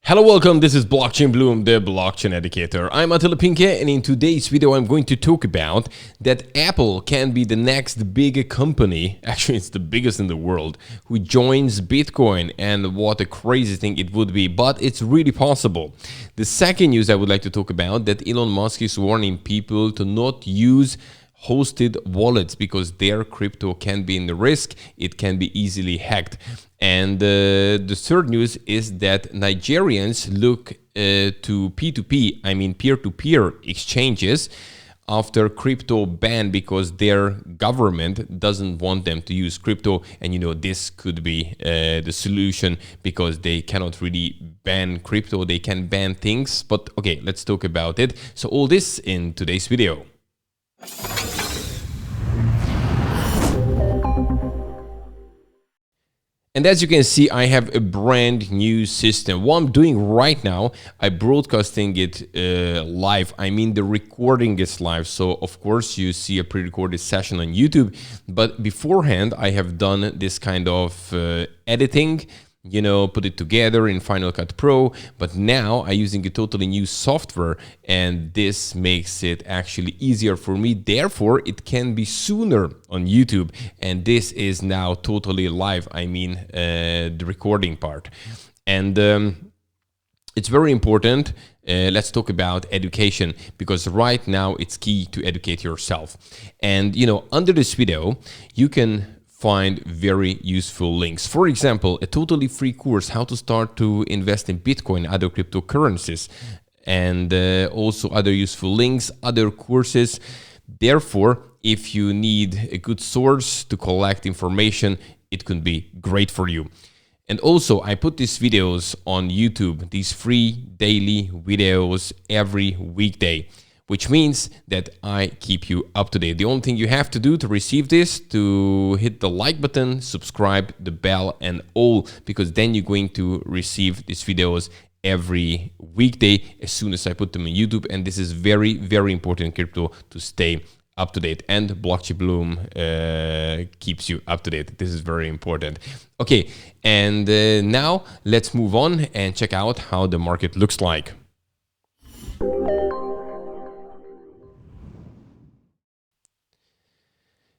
Hello, welcome. This is Blockchain Bloom, the blockchain educator. I'm Attila Pinke, and in today's video, I'm going to talk about that Apple can be the next big company, actually it's the biggest in the world, who joins Bitcoin, and what a crazy thing it would be, but it's really possible. The second news I would like to talk about, that Elon Musk is warning people to not use hosted wallets because their crypto can be in the risk, it can be easily hacked. And the third news is that Nigerians look to P2P, I mean peer-to-peer exchanges after crypto ban because their government doesn't want them to use crypto. And you know, this could be the solution because they cannot really ban crypto, they can ban things. But okay, let's talk about it. So all this in today's video. And as you can see, I have a brand new system. What I'm doing right now, I'm broadcasting it live. I mean, the recording is live. So of course you see a pre-recorded session on YouTube, but beforehand I have done this kind of editing, you know, put it together in Final Cut Pro, but now I'm using a totally new software, and this makes it actually easier for me. Therefore, it can be sooner on YouTube, and this is now totally live. I mean, the recording part. And it's very important. Let's talk about education, because right now it's key to educate yourself. And, you know, under this video, you can find very useful links. For example, a totally free course, how to start to invest in Bitcoin, other cryptocurrencies, and also other useful links, other courses. Therefore, if you need a good source to collect information, it could be great for you. And also, I put these videos on YouTube, these free daily videos every weekday, which means that I keep you up to date. The only thing you have to do to receive this, to hit the like button, subscribe, the bell, and all, because then you're going to receive these videos every weekday as soon as I put them on YouTube. And this is very, very important in crypto to stay up to date. And Blockchain Bloom keeps you up to date. This is very important. Okay, and now let's move on and check out how the market looks like.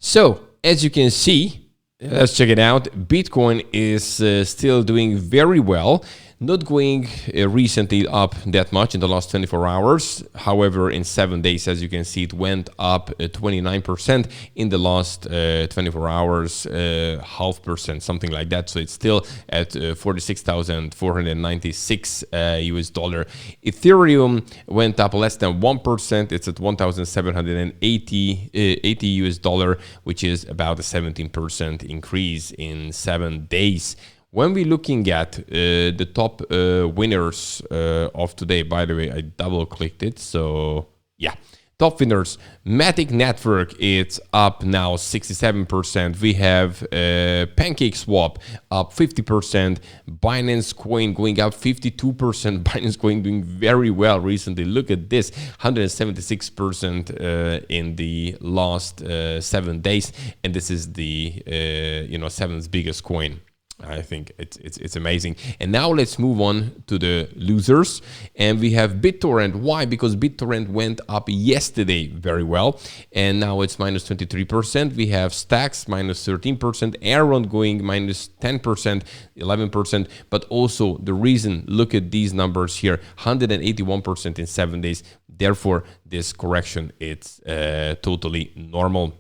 So, as you can see, let's check it out. Bitcoin is still doing very well, not going recently up that much in the last 24 hours. However, in 7 days, as you can see, it went up 29%. In the last 24 hours, 0.5%, something like that. So it's still at 46,496 US dollar. Ethereum went up less than 1%. It's at 1,780 US dollar, which is about a 17% increase in 7 days. When we're looking at the top winners of today, by the way, I double clicked it. So yeah, top winners, Matic Network, it's up now 67%. We have PancakeSwap up 50%. Binance Coin going up 52%. Binance Coin doing very well recently. Look at this, 176% in the last 7 days. And this is the, seventh biggest coin. I think it's amazing. And now let's move on to the losers. And we have BitTorrent. Why? Because BitTorrent went up yesterday very well, and now it's minus 23%. We have Stacks minus 13%, Aaron going minus 10%, 11%. But also the reason, look at these numbers here, 181% in 7 days. Therefore, this correction, it's totally normal.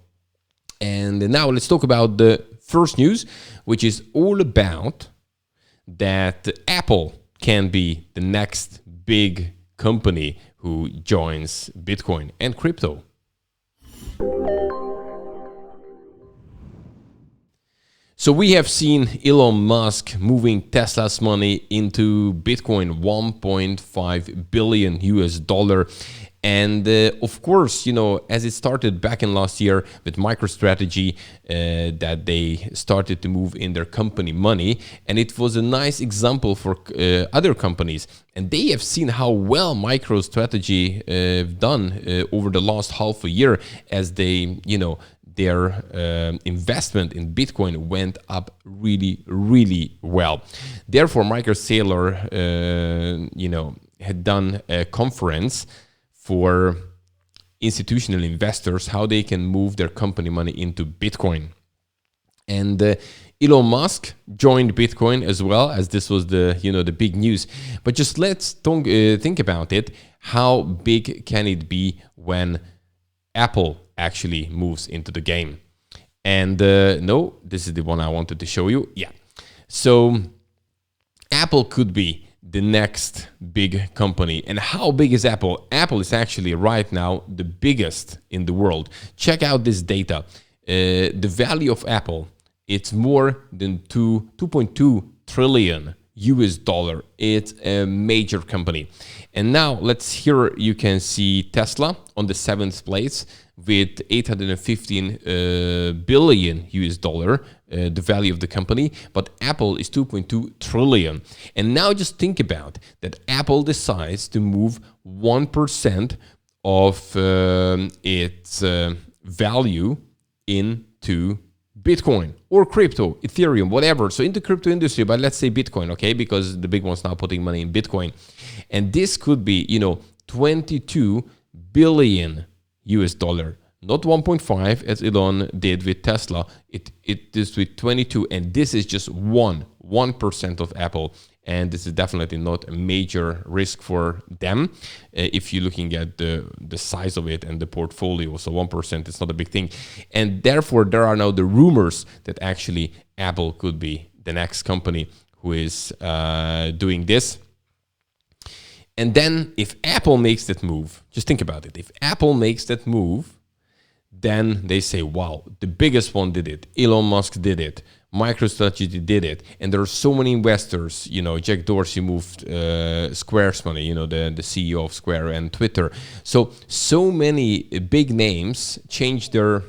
And now let's talk about the first news, which is all about that Apple can be the next big company who joins Bitcoin and crypto. So we have seen Elon Musk moving Tesla's money into Bitcoin, 1.5 billion US dollar. And of course, you know, as it started back in last year with MicroStrategy, that they started to move in their company money. And it was a nice example for other companies. And they have seen how well MicroStrategy done over the last half a year, as they, you know, their investment in Bitcoin went up really, really well. Therefore, Michael Saylor, had done a conference for institutional investors, how they can move their company money into Bitcoin. And Elon Musk joined Bitcoin as well, as this was the big news. But just let's think about it. How big can it be when Apple actually moves into the game? And no, this is the one I wanted to show you. Yeah. So Apple could be the next big company. And how big is Apple? Apple is actually right now the biggest in the world. Check out this data. The value of Apple, it's more than 2.2 trillion US dollar. It's a major company. And now here you can see Tesla on the 7th place with 815 billion US dollar, the value of the company, but Apple is 2.2 trillion. And now just think about that Apple decides to move 1% of its value into Bitcoin or crypto, Ethereum, whatever. So in the crypto industry, but let's say Bitcoin, okay? Because the big one's now putting money in Bitcoin. And this could be, 22 billion US dollar, not 1.5 as Elon did with Tesla. It is with 22, and this is just 1% of Apple. And this is definitely not a major risk for them if you're looking at the size of it and the portfolio. So 1% is not a big thing. And therefore, there are now the rumors that actually Apple could be the next company who is doing this. And then if Apple makes that move, just think about it. If Apple makes that move, then they say, wow, the biggest one did it. Elon Musk did it. MicroStrategy did it. And there are so many investors. Jack Dorsey moved Square's money, the CEO of Square and Twitter. So many big names changed their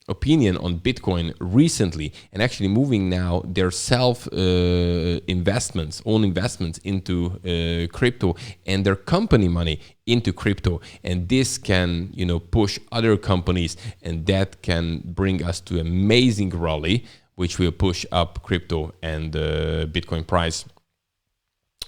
opinion on Bitcoin recently and actually moving now their own investments into crypto and their company money into crypto. And this can, push other companies, and that can bring us to amazing rally, which will push up crypto and the Bitcoin price.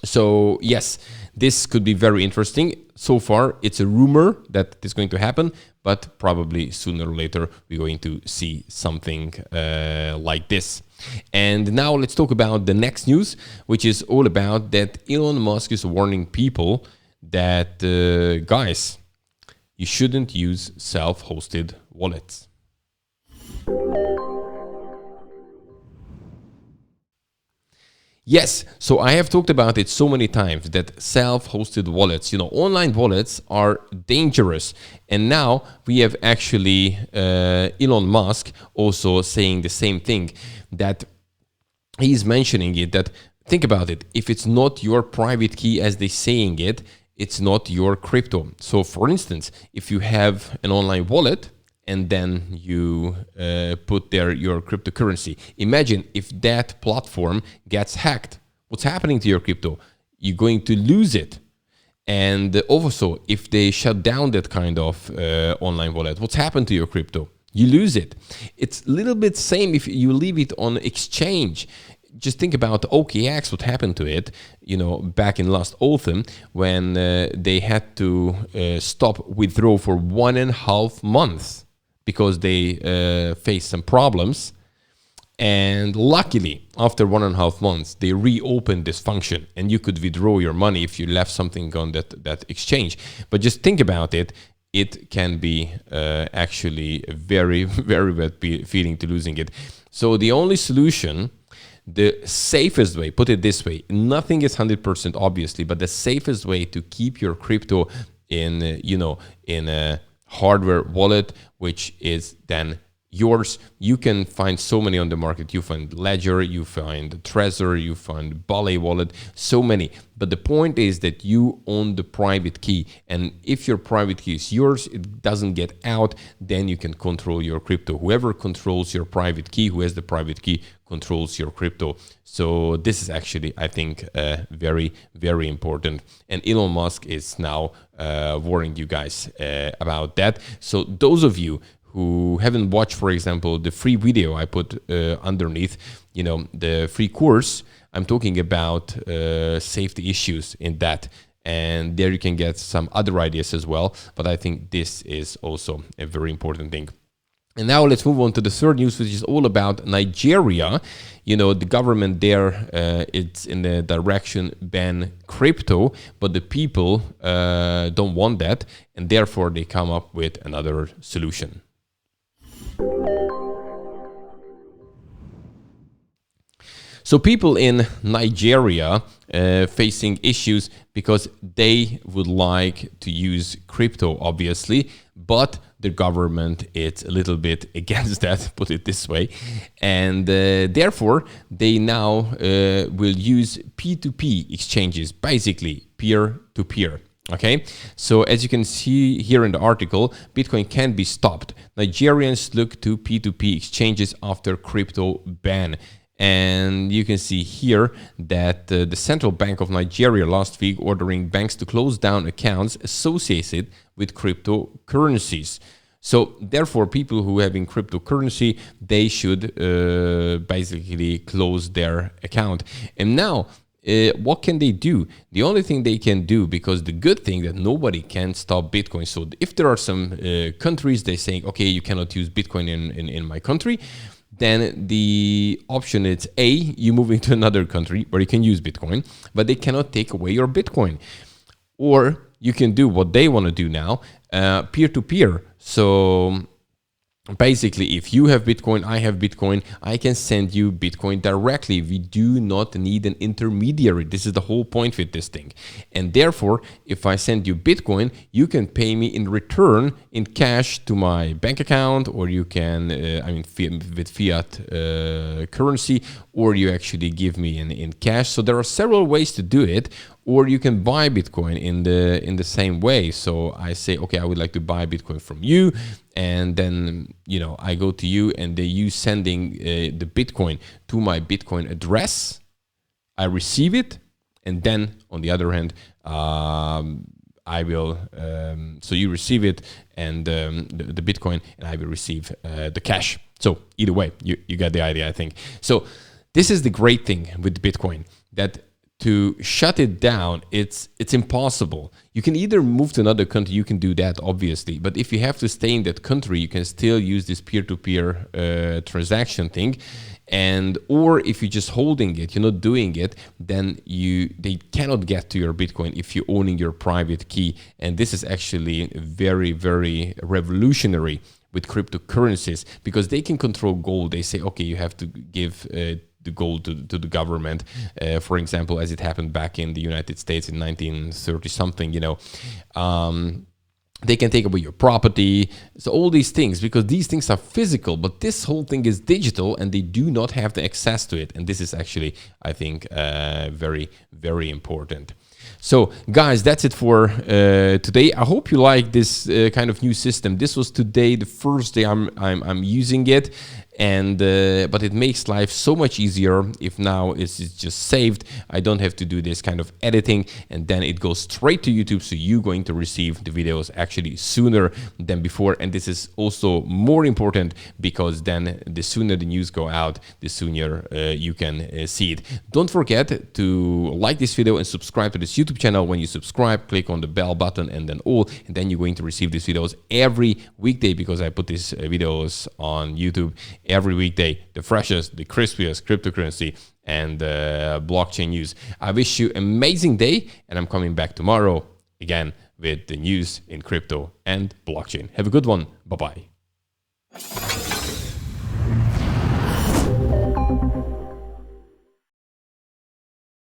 So yes, this could be very interesting. So far, it's a rumor that it's going to happen, but probably sooner or later, we're going to see something like this. And now let's talk about the next news, which is all about that Elon Musk is warning people that, guys, you shouldn't use self-hosted wallets. Yes, so I have talked about it so many times that self-hosted wallets, online wallets are dangerous. And now we have actually Elon Musk also saying the same thing, that he's mentioning it, that think about it, if it's not your private key as they're saying it, it's not your crypto. So for instance, if you have an online wallet, and then you put there your cryptocurrency. Imagine if that platform gets hacked. What's happening to your crypto? You're going to lose it. And also, if they shut down that kind of online wallet, what's happened to your crypto? You lose it. It's a little bit same if you leave it on exchange. Just think about OKX, what happened to it, back in last autumn when they had to stop withdraw for 1.5 months. Because they faced some problems. And luckily, after 1.5 months, they reopened this function and you could withdraw your money if you left something on that exchange. But just think about it. It can be actually a very, very bad feeling to losing it. So the only solution, the safest way, put it this way, nothing is 100% obviously, but the safest way to keep your crypto in a hardware wallet, which is then yours. You can find so many on the market. You find Ledger, you find Trezor, you find Ballet wallet, so many. But the point is that you own the private key. And if your private key is yours, it doesn't get out, then you can control your crypto. Whoever controls your private key, who has the private key, controls your crypto. So this is actually, I think, very, very important. And Elon Musk is now warning you guys about that. So those of you who haven't watched, for example, the free video I put underneath, the free course, I'm talking about safety issues in that. And there you can get some other ideas as well. But I think this is also a very important thing. And now let's move on to the third news, which is all about Nigeria. The government there, it's in the direction ban crypto, but the people don't want that. And therefore, they come up with another solution. So people in Nigeria facing issues because they would like to use crypto, obviously, but the government is a little bit against that, put it this way. And therefore, they now will use P2P exchanges, basically peer-to-peer. Okay, so as you can see here in the article, Bitcoin can be stopped. Nigerians look to P2P exchanges after crypto ban. And you can see here that the Central Bank of Nigeria last week ordering banks to close down accounts associated with cryptocurrencies. So therefore, people who have in cryptocurrency, they should basically close their account. And now, what can they do? The only thing they can do, because the good thing that nobody can stop Bitcoin. So if there are some countries, they're saying, okay, you cannot use Bitcoin in my country, then the option is A, you move into another country where you can use Bitcoin, but they cannot take away your Bitcoin. Or you can do what they want to do now, peer-to-peer. So basically, if you have Bitcoin, I have Bitcoin, I can send you Bitcoin directly. We do not need an intermediary. This is the whole point with this thing. And therefore, if I send you Bitcoin, you can pay me in return in cash to my bank account, or you can, with fiat currency, or you actually give me in cash. So there are several ways to do it. Or you can buy Bitcoin in the same way. So I say, okay, I would like to buy Bitcoin from you, and then I go to you, and you sending the Bitcoin to my Bitcoin address. I receive it, and then on the other hand, I will. So you receive it and the Bitcoin, and I will receive the cash. So either way, you get the idea, I think. So this is the great thing with Bitcoin, that to shut it down, it's impossible. You can either move to another country, you can do that, obviously. But if you have to stay in that country, you can still use this peer-to-peer transaction thing. And or if you're just holding it, you're not doing it, then they cannot get to your Bitcoin if you're owning your private key. And this is actually very, very revolutionary with cryptocurrencies, because they can control gold. They say, okay, you have to give the gold to the government, for example, as it happened back in the United States in 1930 something, they can take away your property. So all these things, because these things are physical, but this whole thing is digital, and they do not have the access to it. And this is actually, I think, very, very important. So guys, that's it for today. I hope you like this kind of new system. This was today the first day I'm using it, and but it makes life so much easier if now it's just saved. I don't have to do this kind of editing, and then it goes straight to YouTube, so you're going to receive the videos actually sooner than before. And this is also more important, because then the sooner the news go out, the sooner you can see it. Don't forget to like this video and subscribe to this YouTube channel. When you subscribe, click on the bell button and then all, and then you're going to receive these videos every weekday, because I put these videos on YouTube every weekday, the freshest, the crispiest cryptocurrency and blockchain news. I wish you an amazing day, and I'm coming back tomorrow again with the news in crypto and blockchain. Have a good one. Bye-bye.